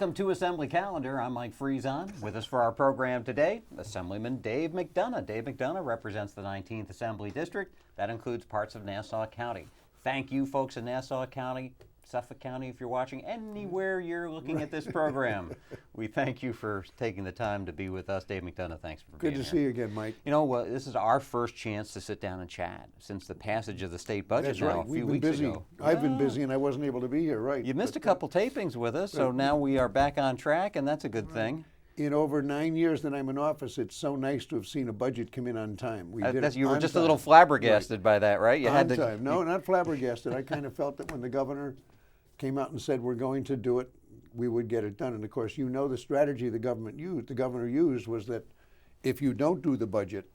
Welcome to Assembly Calendar. I'm Mike Friesen. With us for our program today, Assemblyman Dave McDonough. Dave McDonough represents the 19th Assembly District. That includes parts of Nassau County. Thank you, folks in Nassau County, Suffolk County, if you're watching, anywhere you're looking at this program. We thank you for taking the time to be with us. Dave McDonough, thanks for being here. Good to see you again, Mike. You know, this is our first chance to sit down and chat since the passage of the state budget. That's now right. a few We've been weeks busy. ago. I've been busy and I wasn't able to be here, right. You missed a couple tapings with us, so now we are back on track, and that's a good thing. In over 9 years that I'm in office, it's so nice to have seen a budget come in on time. You were just a little flabbergasted by that, right? You had time. No, not flabbergasted. I kind of felt that when the governor came out and said we're going to do it, we would get it done. And of course, you know the strategy the governor used was that if you don't do the budget,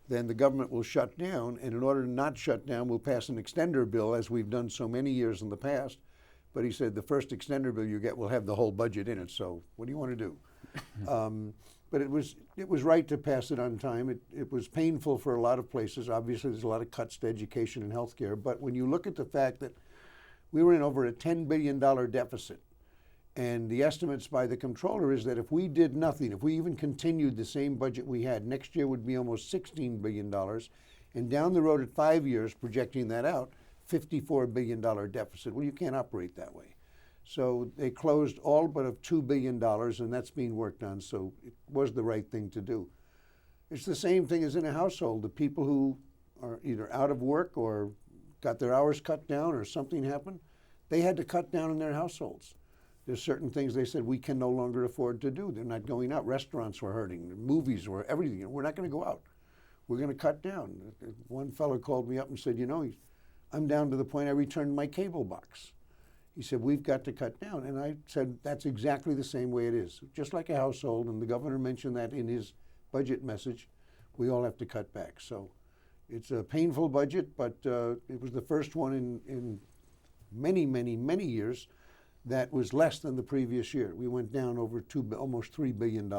then the government will shut down. And in order to not shut down, we'll pass an extender bill, as we've done so many years in the past. But he said the first extender bill you get will have the whole budget in it. So what do you want to do? But it was right to pass it on time. It was painful for a lot of places. Obviously, there's a lot of cuts to education and health care. But when you look at the fact that we were in over a $10 billion deficit, and the estimates by the comptroller is that if we did nothing, if we even continued the same budget we had, next year would be almost $16 billion. And down the road at 5 years, projecting that out, $54 billion deficit. Well, you can't operate that way. So they closed all but of $2 billion, and that's being worked on, so it was the right thing to do. It's the same thing as in a household. The people who are either out of work or got their hours cut down or something happened, they had to cut down in their households. There's certain things they said we can no longer afford to do. They're not going out. Restaurants were hurting, movies were everything. We're not going to go out. We're going to cut down. One fellow called me up and said, you know, I'm down to the point I returned my cable box. He said, we've got to cut down. And I said, that's exactly the same way it is. Just like a household, and the governor mentioned that in his budget message, we all have to cut back. So it's a painful budget, but it was the first one in many, many, many years that was less than the previous year. We went down over almost $3 billion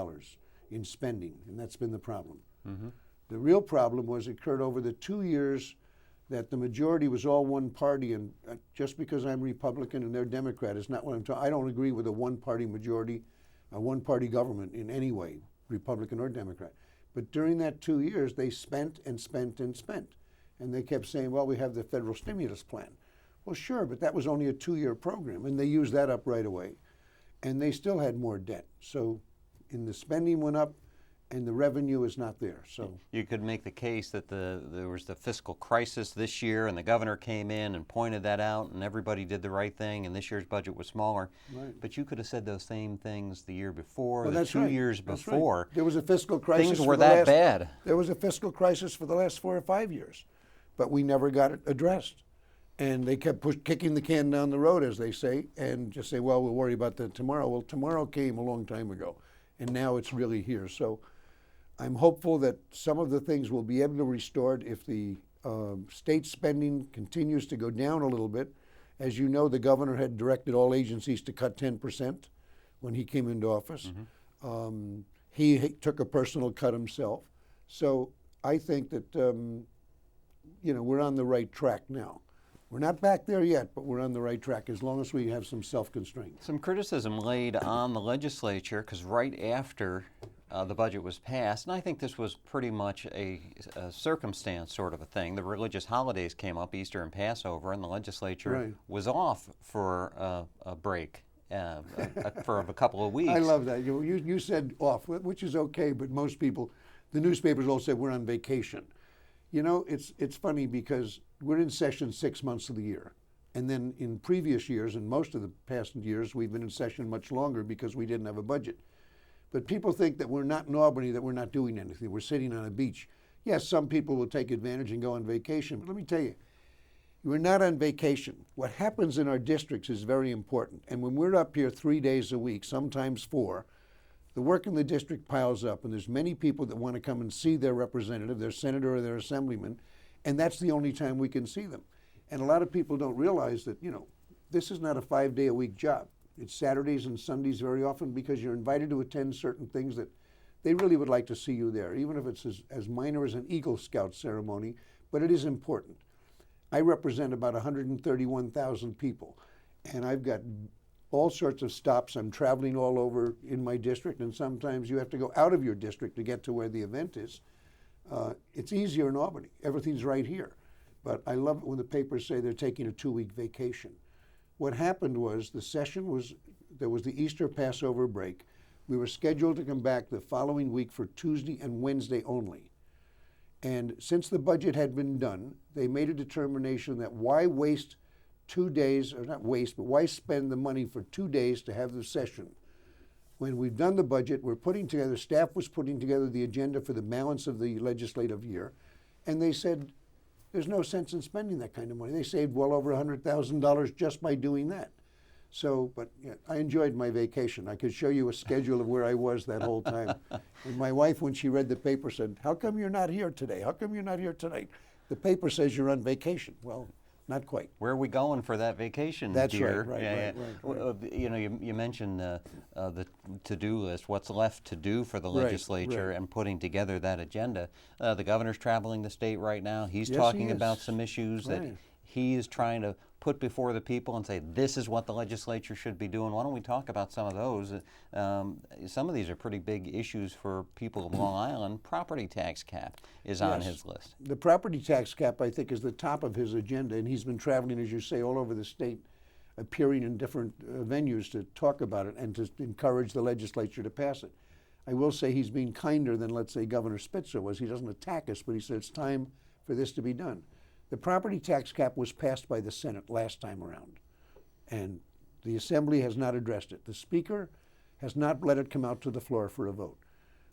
in spending, and that's been the problem. Mm-hmm. The real problem was it occurred over the 2 years that the majority was all one party, and just because I'm Republican and they're Democrat is not what I'm talking. I don't agree with a one-party majority, a one-party government in any way, Republican or Democrat. But during that 2 years, they spent and spent and spent. And they kept saying, well, we have the federal stimulus plan. Well, sure, but that was only a 2-year program, and they used that up right away. And they still had more debt. So the spending went up, and the revenue is not there. So you could make the case that there was the fiscal crisis this year, and the governor came in and pointed that out, and everybody did the right thing, and this year's budget was smaller. Right. But you could have said those same things the year before, well, the 2 years that's before. Right. There was a fiscal crisis. Things were that bad. There was a fiscal crisis for the last 4 or 5 years, but we never got it addressed. And they kept kicking the can down the road, as they say, and just say, well, we'll worry about that tomorrow. Well, tomorrow came a long time ago, and now it's really here. So I'm hopeful that some of the things will be able to be restored if the state spending continues to go down a little bit. As you know, the governor had directed all agencies to cut 10% when he came into office. Mm-hmm. He took a personal cut himself. So I think that we're on the right track now. We're not back there yet, but we're on the right track as long as we have some self-constraint. Some criticism laid on the legislature, because right after the budget was passed, and I think this was pretty much a circumstance sort of a thing. The religious holidays came up, Easter and Passover, and the legislature was off for a break for a couple of weeks. I love that. You said off, which is okay, but most people, the newspapers all said we're on vacation. You know, it's funny because we're in session 6 months of the year. And then in previous years, and most of the past years, we've been in session much longer because we didn't have a budget. But people think that we're not in Albany, that we're not doing anything. We're sitting on a beach. Yes, some people will take advantage and go on vacation. But let me tell you, we're not on vacation. What happens in our districts is very important. And when we're up here 3 days a week, sometimes 4, the work in the district piles up, and there's many people that want to come and see their representative, their senator or their assemblyman, and that's the only time we can see them. And a lot of people don't realize that, this is not a 5-day-a-week job. It's Saturdays and Sundays very often because you're invited to attend certain things that they really would like to see you there, even if it's as minor as an Eagle Scout ceremony, but it is important. I represent about 131,000 people, and I've got all sorts of stops. I'm traveling all over in my district, and sometimes you have to go out of your district to get to where the event is. It's easier in Albany. Everything's right here. But I love it when the papers say they're taking a 2-week vacation. What happened was there was the Easter Passover break. We were scheduled to come back the following week for Tuesday and Wednesday only. And since the budget had been done, they made a determination that why waste 2 days, or not waste, but why spend the money for 2 days to have the session? When we've done the budget, staff was putting together the agenda for the balance of the legislative year, and they said, there's no sense in spending that kind of money. They saved well over $100,000 just by doing that. So, but yeah, I enjoyed my vacation. I could show you a schedule of where I was that whole time. And my wife, when she read the paper, said, how come you're not here today? How come you're not here tonight? The paper says you're on vacation. Well, not quite. Where are we going for that vacation, That's dear? right. Well, you know, you mentioned the to-do list, what's left to do for the legislature and putting together that agenda. The governor's traveling the state right now. He's talking about some issues that he is trying to put before the people and say, this is what the legislature should be doing. Why don't we talk about some of those? Some of these are pretty big issues for people of Long Island. Property tax cap is on his list. The property tax cap, I think, is the top of his agenda, and he's been traveling, as you say, all over the state, appearing in different venues to talk about it and to encourage the legislature to pass it. I will say he's been kinder than, let's say, Governor Spitzer was. He doesn't attack us, but he said it's time for this to be done. The property tax cap was passed by the Senate last time around, and the Assembly has not addressed it. The Speaker has not let it come out to the floor for a vote.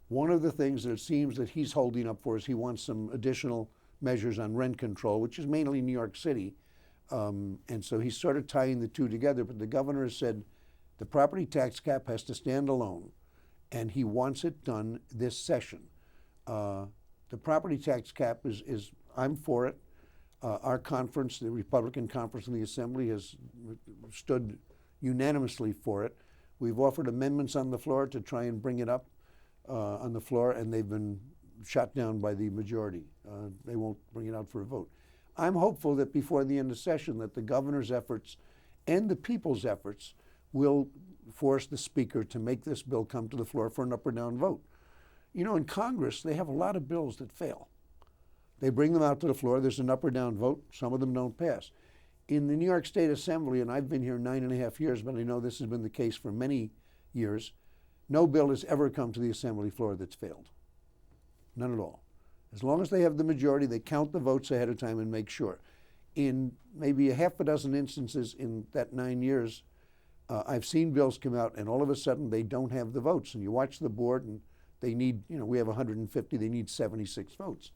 One of the things that it seems that he's holding up for is he wants some additional measures on rent control, which is mainly New York City, and so he's sort of tying the two together, but the governor has said the property tax cap has to stand alone, and he wants it done this session. The property tax cap is I'm for it. Our conference, the Republican conference in the Assembly, has stood unanimously for it. We've offered amendments on the floor to try and bring it up on the floor, and they've been shot down by the majority. They won't bring it out for a vote. I'm hopeful that before the end of session that the governor's efforts and the people's efforts will force the Speaker to make this bill come to the floor for an up or down vote. You know, in Congress, they have a lot of bills that fail. They bring them out to the floor, there's an up or down vote, some of them don't pass. In the New York State Assembly, and I've been here 9.5 years, but I know this has been the case for many years, no bill has ever come to the Assembly floor that's failed. None at all. As long as they have the majority, they count the votes ahead of time and make sure. In maybe a half a dozen instances in that 9 years, I've seen bills come out and all of a sudden they don't have the votes. And you watch the board and they need, you know, we have 150, they need 76 votes.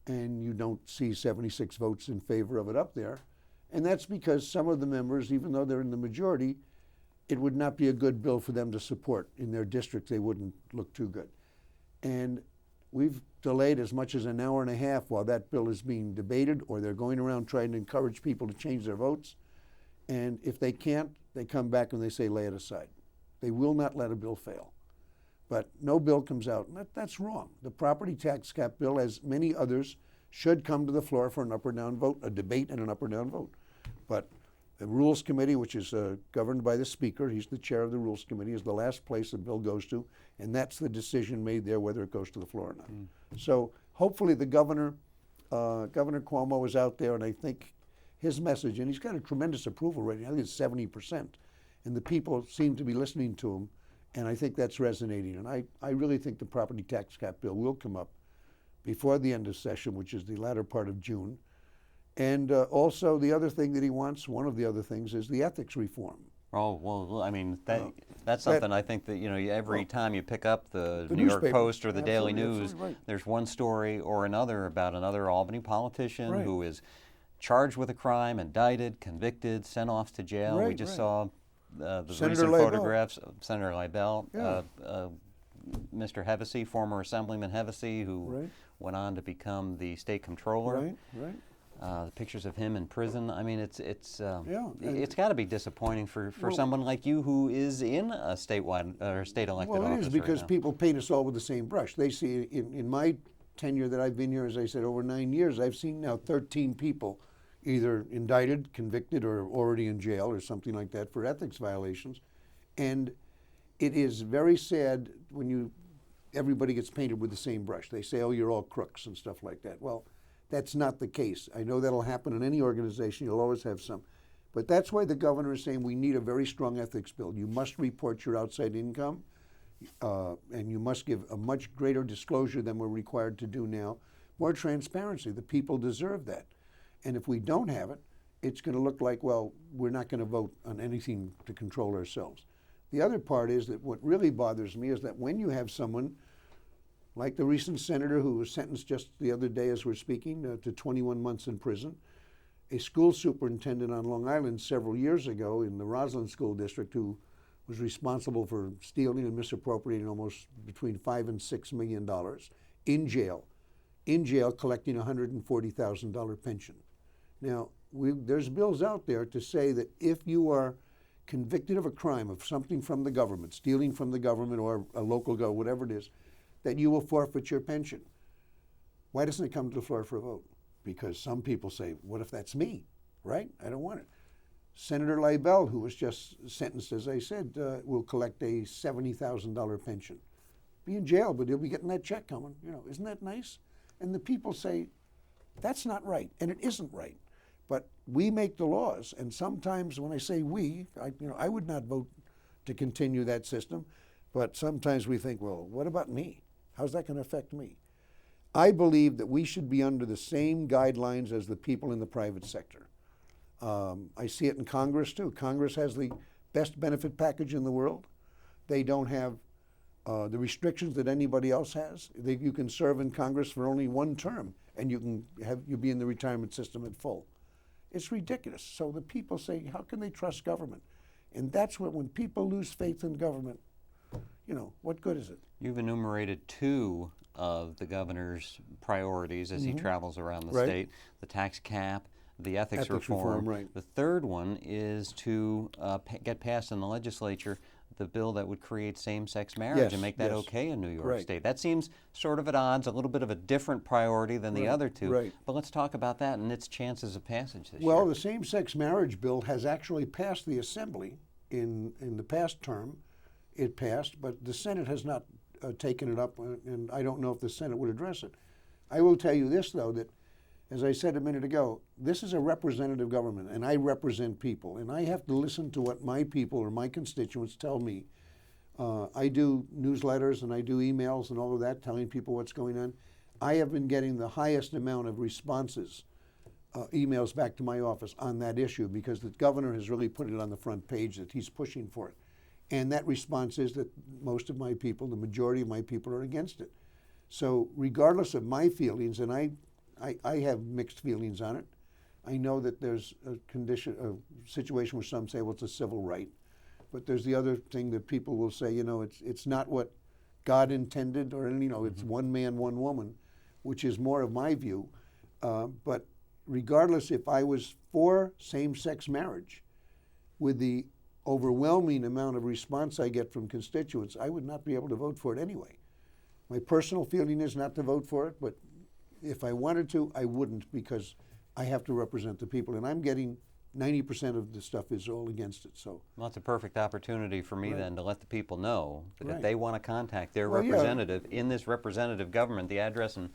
And you don't see 76 votes in favor of it up there. And that's because some of the members, even though they're in the majority, it would not be a good bill for them to support. In their district, they wouldn't look too good. And we've delayed as much as an hour and a half while that bill is being debated, or they're going around trying to encourage people to change their votes. And if they can't, they come back and they say, lay it aside. They will not let a bill fail. But no bill comes out. That's wrong. The property tax cap bill, as many others, should come to the floor for an up or down vote, a debate and an up or down vote. But the Rules Committee, which is governed by the Speaker, he's the chair of the Rules Committee, is the last place the bill goes to, and that's the decision made there whether it goes to the floor or not. So hopefully the Governor Cuomo is out there, and I think his message, and he's got a tremendous approval rating, I think it's 70%, and the people seem to be listening to him. And I think that's resonating. And I really think the property tax cap bill will come up before the end of session, which is the latter part of June. And also the other thing that he wants, one of the other things, is the ethics reform. Oh, well, I mean, that's something I think that, you know, every time you pick up the New York Post or the Daily News, there's one story or another about another Albany politician who is charged with a crime, indicted, convicted, sent off to jail. We just saw the recent photographs of Senator Leibel, Mr. Hevesy, former Assemblyman Hevesy, who went on to become the state comptroller. The pictures of him in prison. I mean, it's got to be disappointing for someone like you who is in a statewide or state elected office. Well, it is because people paint us all with the same brush. They see in my tenure that I've been here, as I said, over 9 years, I've seen now 13 people either indicted, convicted, or already in jail or something like that for ethics violations. And it is very sad when everybody gets painted with the same brush. They say, oh, you're all crooks and stuff like that. Well, that's not the case. I know that'll happen in any organization. You'll always have some. But that's why the governor is saying we need a very strong ethics bill. You must report your outside income, and you must give a much greater disclosure than we're required to do now. More transparency. The people deserve that. And if we don't have it, it's going to look like, well, we're not going to vote on anything to control ourselves. The other part is that what really bothers me is that when you have someone like the recent senator who was sentenced just the other day as we're speaking to 21 months in prison, a school superintendent on Long Island several years ago in the Roslyn School District who was responsible for stealing and misappropriating almost between $5 and $6 million in jail collecting a $140,000 pension. Now, there's bills out there to say that if you are convicted of a crime of something from the government, stealing from the government or a local government, whatever it is, that you will forfeit your pension. Why doesn't it come to the floor for a vote? Because some people say, what if that's me, right? I don't want it. Senator Leibel, who was just sentenced, as I said, will collect a $70,000 pension. Be in jail, but he'll be getting that check coming. Isn't that nice? And the people say, that's not right, and it isn't right. But we make the laws, and sometimes when I say we, I would not vote to continue that system, but sometimes we think, well, what about me? How's that going to affect me? I believe that we should be under the same guidelines as the people in the private sector. I see it in Congress too. Congress has the best benefit package in the world. They don't have the restrictions that anybody else has. You can serve in Congress for only one term, and you'll be in the retirement system at full. It's ridiculous. So the people say, how can they trust government? And that's when people lose faith in government, what good is it? You've enumerated two of the governor's priorities as he travels around the state: the tax cap, the ethics reform. Right. The third one is to get passed in the legislature the bill that would create same-sex marriage and make that okay in New York State. That seems sort of at odds, a little bit of a different priority than the other two. Right. But let's talk about that and its chances of passage this year. Well, the same-sex marriage bill has actually passed the Assembly in the past term. It passed, but the Senate has not taken it up, and I don't know if the Senate would address it. I will tell you this, though, that as I said a minute ago, this is a representative government, and I represent people, and I have to listen to what my people or my constituents tell me. I do newsletters and I do emails and all of that, telling people what's going on. I have been getting the highest amount of responses, emails back to my office on that issue, because the governor has really put it on the front page that he's pushing for it. And that response is that most of my people, the majority of my people, are against it. So regardless of my feelings, and I have mixed feelings on it. I know that there's a situation where some say, well, it's a civil right. But there's the other thing that people will say, it's not what God intended, or, it's one man, one woman, which is more of my view. But regardless, if I was for same-sex marriage, with the overwhelming amount of response I get from constituents, I would not be able to vote for it anyway. My personal feeling is not to vote for it, but if I wanted to, I wouldn't, because I have to represent the people, and I'm getting 90% of the stuff is all against it. So well, that's a perfect opportunity for me then to let the people know that if Right. they want to contact their representative in this representative government, the address and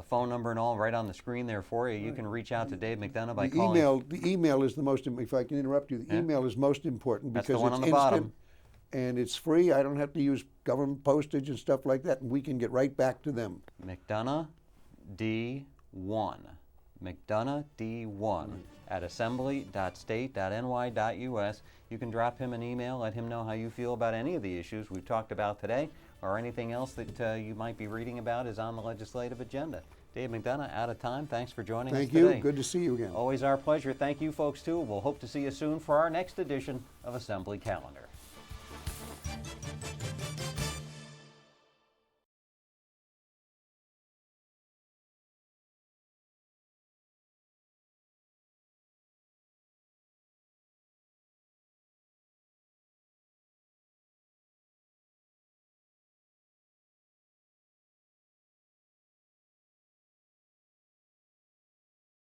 phone number and all right on the screen there for you. You can reach out to Dave McDonough by calling. The email is the most, if I can interrupt you, the email is most important That's because the one it's on the instant bottom. and it's free. I don't have to use government postage and stuff like that, and we can get right back to them. McDonough D1. McDonough D1 at assembly.state.ny.us. You can drop him an email, let him know how you feel about any of the issues we've talked about today, or anything else that you might be reading about is on the legislative agenda. Dave McDonough, out of time. Thanks for joining us today. Thank you. Good to see you again. Always our pleasure. Thank you folks too. We'll hope to see you soon for our next edition of Assembly Calendar.